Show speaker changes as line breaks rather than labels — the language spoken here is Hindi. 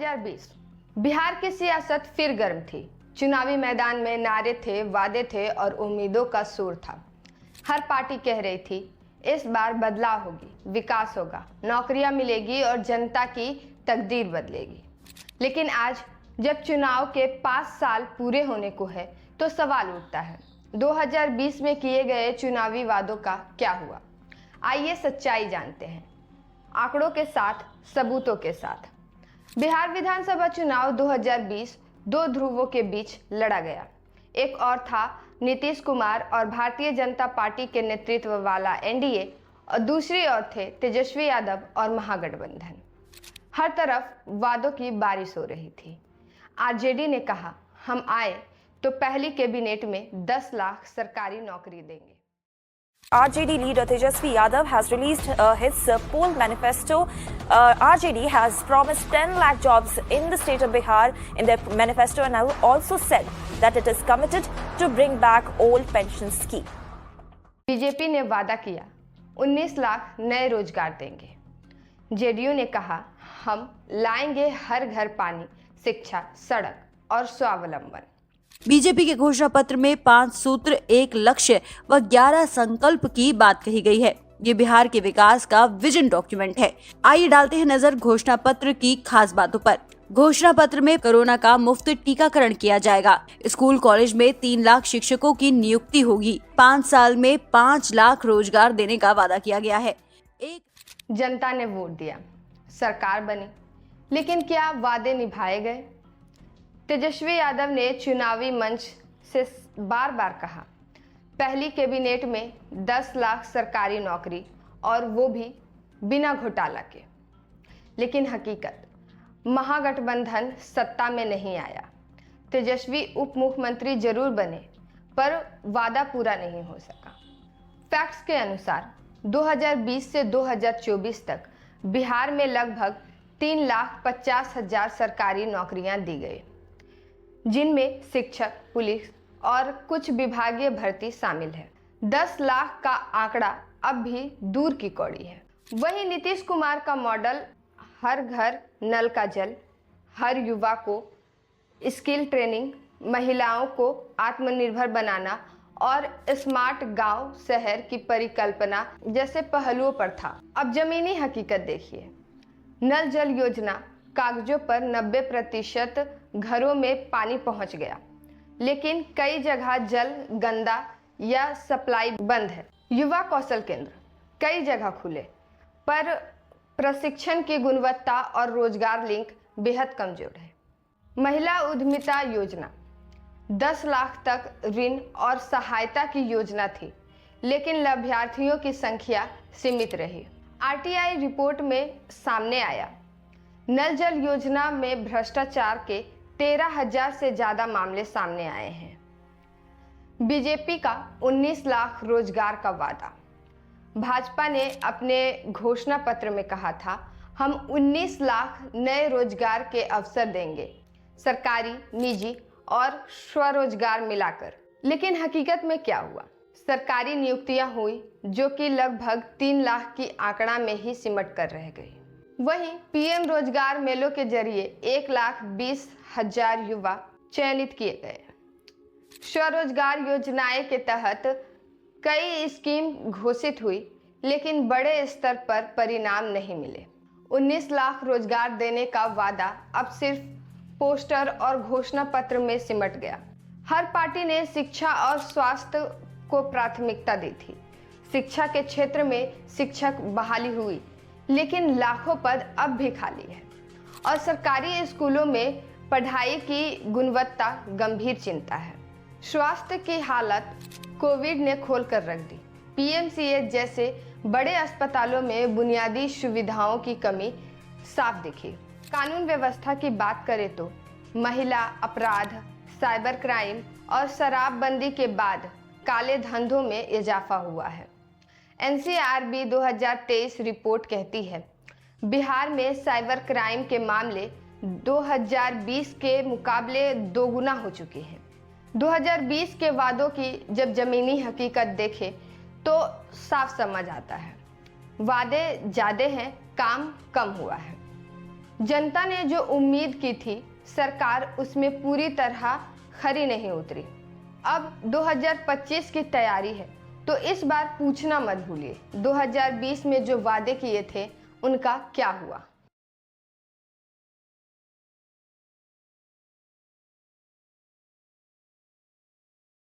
2020 बिहार की सियासत फिर गर्म थी। चुनावी मैदान में नारे थे, वादे थे और उम्मीदों का शोर था। हर पार्टी कह रही थी इस बार बदलाव होगी, विकास होगा, नौकरियां मिलेगी और जनता की तकदीर बदलेगी। लेकिन आज जब चुनाव के 5 साल पूरे होने को है तो सवाल उठता है 2020 में किए गए चुनावी वादों का क्या हुआ। आइए सच्चाई जानते हैं, आंकड़ों के साथ, सबूतों के साथ। बिहार विधानसभा चुनाव 2020 दो ध्रुवों के बीच लड़ा गया। एक और था नीतीश कुमार और भारतीय जनता पार्टी के नेतृत्व वाला एनडीए और दूसरी ओर थे तेजस्वी यादव और महागठबंधन। हर तरफ वादों की बारिश हो रही थी। आरजेडी ने कहा हम आए तो पहली कैबिनेट में 10 लाख सरकारी नौकरी देंगे।
RJD leader Tejasvi Yadav has released his poll manifesto. RJD has promised 10 lakh jobs in the state of Bihar in their manifesto and also said that it is committed to bring back old pension scheme.
BJP ने वादा किया 19 लाख नए रोजगार देंगे। जेडीयू ने कहा हम लाएंगे हर घर पानी, शिक्षा, सड़क और स्वावलंबन।
बीजेपी के घोषणा पत्र में 5 सूत्र, 1 लक्ष्य व 11 संकल्प की बात कही गई है। ये बिहार के विकास का विजन डॉक्यूमेंट है। आइए डालते हैं नजर घोषणा पत्र की खास बातों पर। घोषणा पत्र में कोरोना का मुफ्त टीकाकरण किया जाएगा। स्कूल कॉलेज में 3 लाख शिक्षकों की नियुक्ति होगी। 5 साल में 5 लाख रोजगार देने का वादा किया गया है।
जनता ने वोट दिया, सरकार बनी, लेकिन क्या वादे निभाए गए? तेजस्वी यादव ने चुनावी मंच से बार बार कहा पहली कैबिनेट में 10 लाख सरकारी नौकरी और वो भी बिना घोटाला के। लेकिन हकीकत, महागठबंधन सत्ता में नहीं आया। तेजस्वी उप मुख्यमंत्री जरूर बने पर वादा पूरा नहीं हो सका। फैक्ट्स के अनुसार 2020 से 2024 तक बिहार में लगभग 3,50,000 सरकारी नौकरियां दी गई, जिनमें शिक्षक, पुलिस और कुछ विभागीय भर्ती शामिल है। 10 लाख का आंकड़ा अब भी दूर की कौड़ी है। वहीं नीतीश कुमार का मॉडल हर घर नल का जल, हर युवा को स्किल ट्रेनिंग, महिलाओं को आत्मनिर्भर बनाना और स्मार्ट गांव शहर की परिकल्पना जैसे पहलुओं पर था। अब जमीनी हकीकत देखिए। नल जल योजना कागजों पर 90% घरों में पानी पहुंच गया, लेकिन कई जगह जल गंदा या सप्लाई बंद है। युवा कौशल केंद्र कई जगह खुले पर प्रशिक्षण की गुणवत्ता और रोजगार लिंक बेहद कमजोर है। महिला उद्यमिता योजना 10 लाख तक ऋण और सहायता की योजना थी, लेकिन लाभार्थियों की संख्या सीमित रही। आरटीआई रिपोर्ट में सामने आया नल जल योजना में भ्रष्टाचार के 13,000 से ज्यादा मामले सामने आए हैं। बीजेपी का 19 लाख रोजगार का वादा। भाजपा ने अपने घोषणा पत्र में कहा था हम 19 लाख नए रोजगार के अवसर देंगे, सरकारी, निजी और स्वरोजगार मिलाकर। लेकिन हकीकत में क्या हुआ? सरकारी नियुक्तियां हुई जो कि लगभग 3 लाख की आंकड़ा में ही सिमट कर रह गई। वहीं पीएम रोजगार मेलों के जरिए 1,20,000 युवा चयनित किए गए। स्वरोजगार योजनाएं के तहत कई स्कीम घोषित हुई, लेकिन बड़े स्तर पर परिणाम नहीं मिले। 19 लाख रोजगार देने का वादा अब सिर्फ पोस्टर और घोषणा पत्र में सिमट गया। हर पार्टी ने शिक्षा और स्वास्थ्य को प्राथमिकता दी थी। शिक्षा के क्षेत्र में शिक्षक बहाली हुई, लेकिन लाखों पद अब भी खाली है और सरकारी स्कूलों में पढ़ाई की गुणवत्ता गंभीर चिंता है। स्वास्थ्य की हालत कोविड ने खोल कर रख दी। पीएमसीएच जैसे बड़े अस्पतालों में बुनियादी सुविधाओं की कमी साफ दिखी। कानून व्यवस्था की बात करें तो महिला अपराध, साइबर क्राइम और शराबबंदी के बाद काले धंधों में इजाफा हुआ है। एनसीआरबी 2023 रिपोर्ट कहती है बिहार में साइबर क्राइम के मामले 2020 के मुकाबले दोगुना हो चुके हैं। 2020 के वादों की जब जमीनी हकीकत देखें तो साफ समझ आता है, वादे ज्यादा हैं, काम कम हुआ है। जनता ने जो उम्मीद की थी सरकार उसमें पूरी तरह खरी नहीं उतरी। अब 2025 की तैयारी है तो इस बार पूछना मत भूलिए 2020 में जो वादे किए थे उनका क्या हुआ।